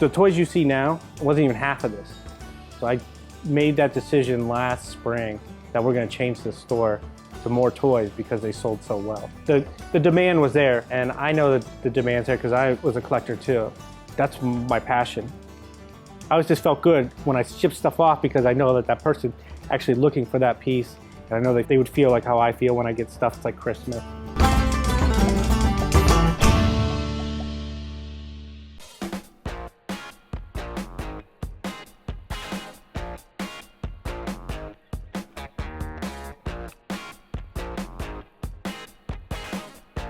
The toys you see now wasn't even half of this. So I made that decision last spring that we're gonna change the store to more toys because they sold so well. The demand was there, and I know that the demand's there because I was a collector too. That's my passion. I always just felt good when I ship stuff off because I know that that person actually looking for that piece, and I know that they would feel like how I feel when I get stuff like Christmas.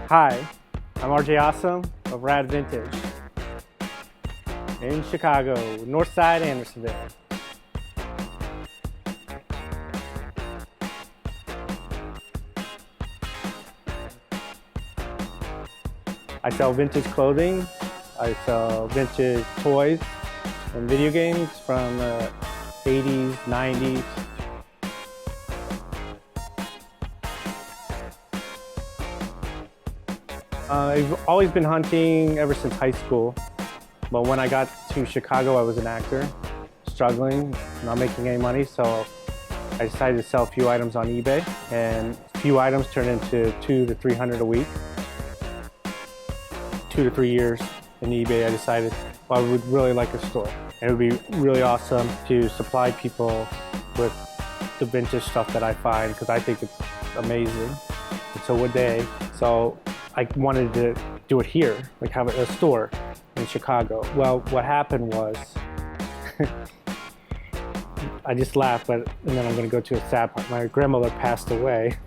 Hi, I'm RJ Awesome of RAD Vintage in Chicago, North Side, Andersonville. I sell vintage clothing, I sell vintage toys and video games from the 80s, 90s. I've always been hunting ever since high school, but when I got to Chicago, I was an actor, struggling, not making any money, so I decided to sell a few items on eBay, and a few items turned into $200 to $300 a week. 2 to 3 years in eBay, I decided, well, I would really like a store, and it would be really awesome to supply people with the vintage stuff that I find, because I think it's amazing, and so would they. So I wanted to do it here, like have a store in Chicago. Well, what happened was, I just laughed, and then I'm gonna go to a sad part. My grandmother passed away,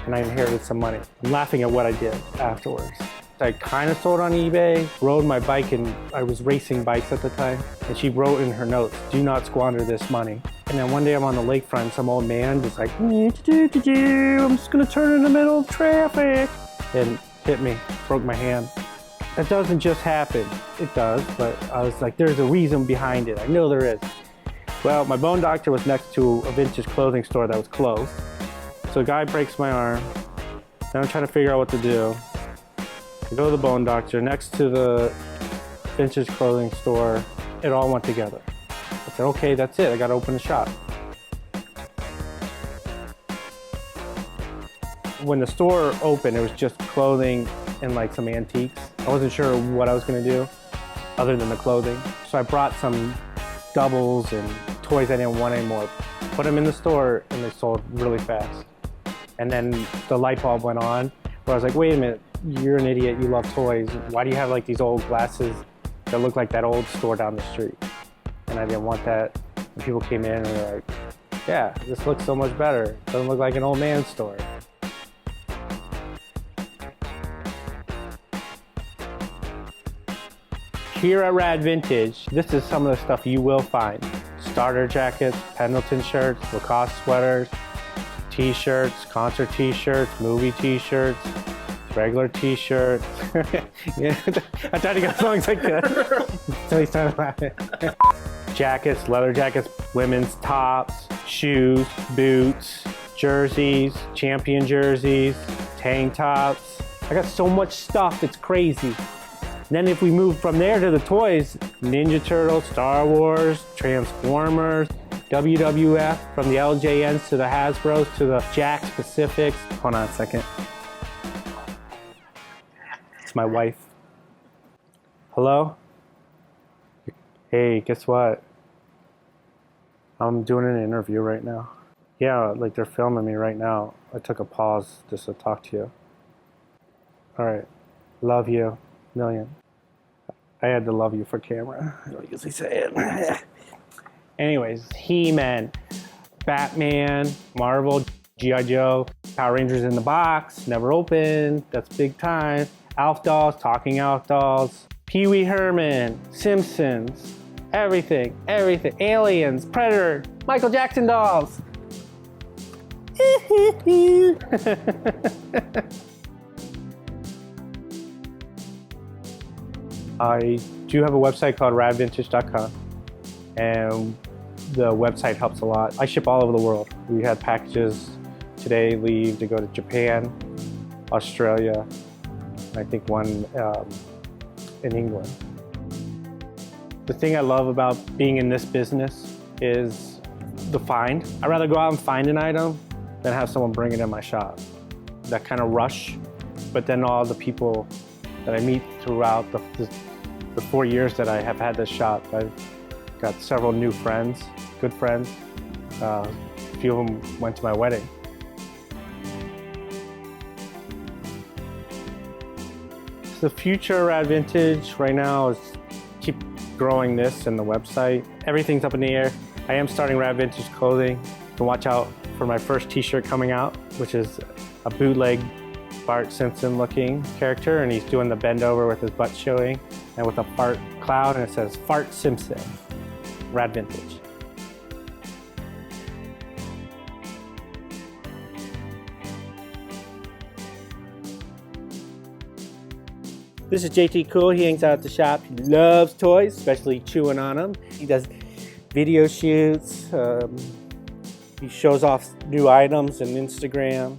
and I inherited some money. I'm laughing at what I did afterwards. I kind of sold on eBay, rode my bike, and I was racing bikes at the time, and she wrote in her notes, "Do not squander this money." And then one day I'm on the lakefront, some old man just like, I'm just gonna turn in the middle of traffic, and hit me, broke my hand. That doesn't just happen. It does, but I was like, there's a reason behind it. I know there is. Well, my bone doctor was next to a vintage clothing store that was closed. So a guy breaks my arm, and I'm trying to figure out what to do. I go to the bone doctor, next to the vintage clothing store, it all went together. I said, okay, that's it, I gotta open a shop. When the store opened, it was just clothing and like some antiques. I wasn't sure what I was gonna do other than the clothing. So I brought some doubles and toys I didn't want anymore, put them in the store, and they sold really fast. And then the light bulb went on, where I was like, wait a minute, you're an idiot, you love toys. Why do you have like these old glasses that look like that old store down the street? And I didn't want that. And people came in and were like, yeah, this looks so much better. It doesn't look like an old man's store. Here at RAD Vintage, this is some of the stuff you will find. Starter jackets, Pendleton shirts, Lacoste sweaters, t-shirts, concert t-shirts, movie t-shirts, regular t-shirts. Yeah, I tried to get songs like that. So he started laughing. Jackets, leather jackets, women's tops, shoes, boots, jerseys, champion jerseys, tank tops. I got so much stuff, it's crazy. Then if we move from there to the toys, Ninja Turtles, Star Wars, Transformers, WWF, from the LJNs to the Hasbros to the Jakks Pacifics. Hold on a second. It's my wife. Hello? Hey, guess what? I'm doing an interview right now. Yeah, like they're filming me right now. I took a pause just to talk to you. All right, love you, million. I had to love you for camera. I don't usually say it. Anyways, He-Man, Batman, Marvel, G.I. Joe, Power Rangers in the box, never opened, that's big time. Alf dolls, talking Alf dolls, Pee Wee Herman, Simpsons, everything, Aliens, Predator, Michael Jackson dolls. I do have a website called radvintage.com, and the website helps a lot. I ship all over the world. We had packages today leave to go to Japan, Australia, and I think one in England. The thing I love about being in this business is the find. I'd rather go out and find an item than have someone bring it in my shop. That kind of rush, but then all the people that I meet throughout the 4 years that I have had this shop, I've got several new friends, good friends. A few of them went to my wedding. The future RAD Vintage right now is keep growing this and the website. Everything's up in the air. I am starting RAD Vintage clothing. So watch out for my first t-shirt coming out, which is a bootleg Bart Simpson looking character, and he's doing the bend over with his butt showing and with a fart cloud, and it says Fart Simpson, RAD Vintage. This is JT Cool. He hangs out at the shop. He loves toys, especially chewing on them. He does video shoots. He shows off new items on Instagram.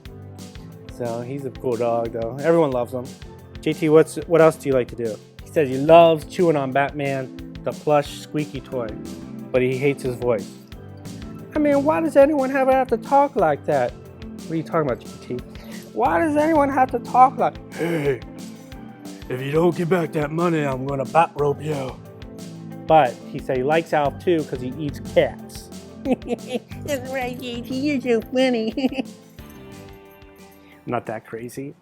So he's a cool dog, though. Everyone loves him. JT, what else do you like to do? He says he loves chewing on Batman, the plush squeaky toy, but he hates his voice. I mean, why does anyone have to talk like that? What are you talking about, JT? Why does anyone have to talk like, hey, if you don't give back that money, I'm gonna bat rope you. But he said he likes Alf too because he eats cats. That's right, JT, you're so funny. Not that crazy.